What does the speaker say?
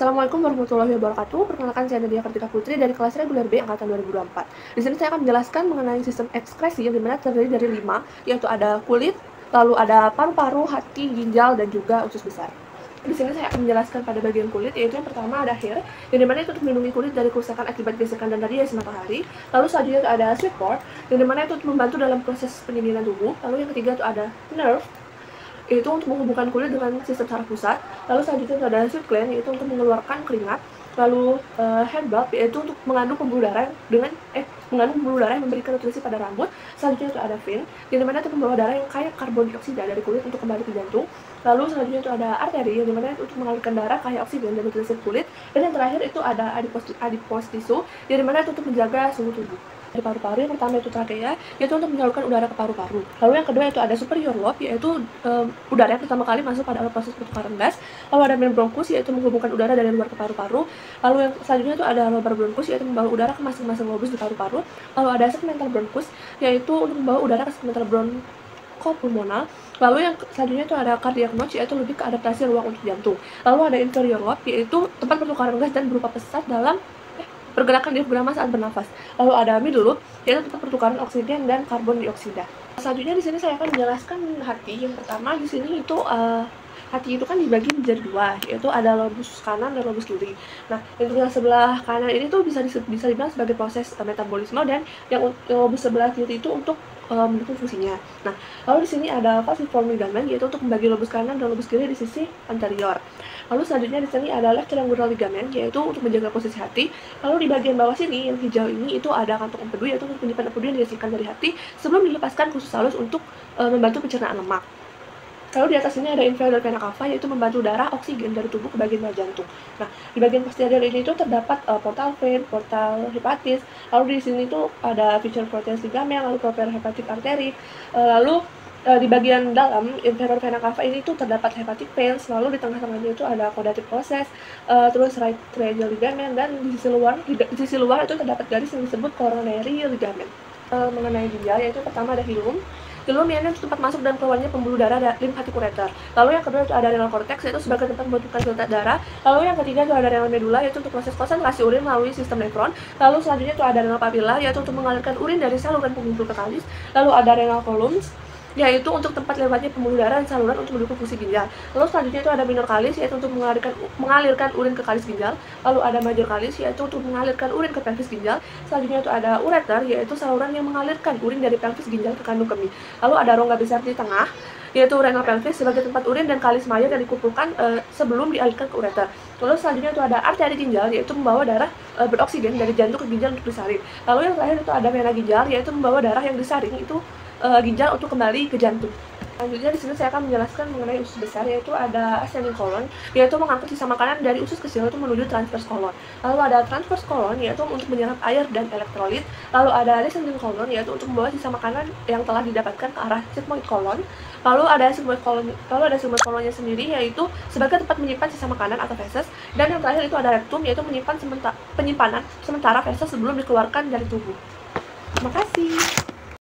Assalamualaikum warahmatullahi wabarakatuh. Perkenalkan, saya Nadia Kartika Putri dari kelas reguler B angkatan 2024. Di sini saya akan menjelaskan mengenai sistem ekskresi yang dimana terdiri dari 5, yaitu ada kulit, lalu ada paru-paru, hati, ginjal, dan juga usus besar. Di sini saya akan menjelaskan pada bagian kulit, yaitu yang pertama ada hair, yang dimana itu untuk melindungi kulit dari kerusakan akibat gesekan dan radiasi matahari. Lalu selanjutnya ada sweat port, yang dimana itu untuk membantu dalam proses pendinginan tubuh. Lalu yang ketiga itu ada nerve, yaitu untuk menghubungkan kulit dengan sistem saraf pusat. Lalu selanjutnya itu ada sweat gland, yaitu untuk mengeluarkan keringat. Lalu hair bulb, yaitu untuk mengandung pembuluh darah yang memberikan nutrisi pada rambut. Selanjutnya itu ada vein, yang dimana itu pembawa darah yang kaya karbon dioksida dari kulit untuk kembali ke jantung. Lalu selanjutnya itu ada arteri, yang dimana itu untuk mengalirkan darah kaya oksigen dan nutrisi kulit. Dan yang terakhir itu ada adipose tissue, yang dimana itu untuk menjaga suhu tubuh. Di paru-paru yang pertama itu trachea, yaitu untuk menyalurkan udara ke paru-paru. Lalu yang kedua itu ada superior lobe, yaitu udara yang pertama kali masuk pada proses pertukaran gas. Lalu ada main bronchus, yaitu menghubungkan udara dari luar ke paru-paru. Lalu yang selanjutnya itu ada lobar bronchus, yaitu membawa udara ke masing-masing lobus di paru-paru. Lalu ada segmental bronchus, yaitu untuk membawa udara ke segmental bronchopulmonal. Lalu yang selanjutnya itu ada cardiac notch, yaitu lebih ke adaptasi ruang untuk jantung. Lalu ada inferior lobe, yaitu tempat pertukaran gas dan berupa pesat dalam pergerakan diafragma saat bernafas. Lalu ada middle lobe, yaitu tempat pertukaran oksigen dan karbon dioksida. Selanjutnya di sini saya akan menjelaskan hati. Yang pertama di sini itu hati itu kan dibagi menjadi dua, yaitu ada lobus kanan dan lobus kiri. Nah, untuk yang sebelah kanan ini tuh bisa dibilang sebagai proses metabolisme, dan yang lobus sebelah kiri itu untuk mendukung fungsinya. Nah, lalu di sini ada falciform ligament, yaitu untuk membagi lobus kanan dan lobus kiri di sisi anterior. Lalu selanjutnya di sini ada left triangular ligament, yaitu untuk menjaga posisi hati. Lalu di bagian bawah sini yang hijau ini itu ada kantong empedu, yaitu untuk menyimpan empedu yang dihasilkan dari hati sebelum dilepaskan ke usus halus untuk membantu pencernaan lemak. Lalu di atas ini ada inferior vena cava, yaitu membantu darah oksigen dari tubuh ke bagian bawah jantung. Nah, di bagian posterior ini itu terdapat portal vein, portal hepatis. Lalu di sini itu ada feature proteus ligament, lalu proper hepatic artery. Lalu di bagian dalam inferior vena cava ini itu terdapat hepatic veins. Lalu di tengah-tengahnya itu ada caudative process, terus right triangle ligament, dan di sisi luar itu terdapat garis yang disebut coronary ligament. Mengenai ginjal, yaitu pertama ada hilum. Hilum ini tempat masuk dan keluarnya pembuluh darah lymphatic ureter. Lalu yang kedua itu ada renal cortex, yaitu sebagai tempat membentukkan filter darah. Lalu yang ketiga itu ada renal medulla, yaitu untuk proses konsentrasi urin melalui sistem nefron. Lalu selanjutnya itu ada renal papilla, yaitu untuk mengalirkan urin dari saluran pengumpul ke kalis. Lalu ada renal columns, yaitu untuk tempat lewatnya pembuluh darah dan saluran untuk mendukung fungsi ginjal. Lalu selanjutnya itu ada minor kalis, yaitu untuk mengalirkan urin ke kalis ginjal. Lalu ada major kalis, yaitu untuk mengalirkan urin ke pelvis ginjal. Selanjutnya itu ada ureter, yaitu saluran yang mengalirkan urin dari pelvis ginjal ke kandung kemih. Lalu ada rongga besar di tengah, yaitu renal pelvis sebagai tempat urin dan kalis mayor yang dikumpulkan sebelum dialirkan ke ureter. Lalu selanjutnya itu ada arteri ginjal, yaitu membawa darah beroksigen dari jantung ke ginjal untuk disaring. Lalu yang terakhir itu ada vena ginjal, yaitu membawa darah yang disaring itu ginjal untuk kembali ke jantung. Selanjutnya di sini saya akan menjelaskan mengenai usus besar, yaitu ada ascending colon, yaitu mengangkut sisa makanan dari usus kecil itu menuju transverse colon. Lalu ada transverse colon, yaitu untuk menyerap air dan elektrolit. Lalu ada descending colon, yaitu untuk membawa sisa makanan yang telah didapatkan ke arah sigmoid colon. Lalu ada sigmoid colonnya sendiri, yaitu sebagai tempat menyimpan sisa makanan atau feses. Dan yang terakhir itu ada rectum, yaitu menyimpan penyimpanan sementara feses sebelum dikeluarkan dari tubuh. Terima kasih.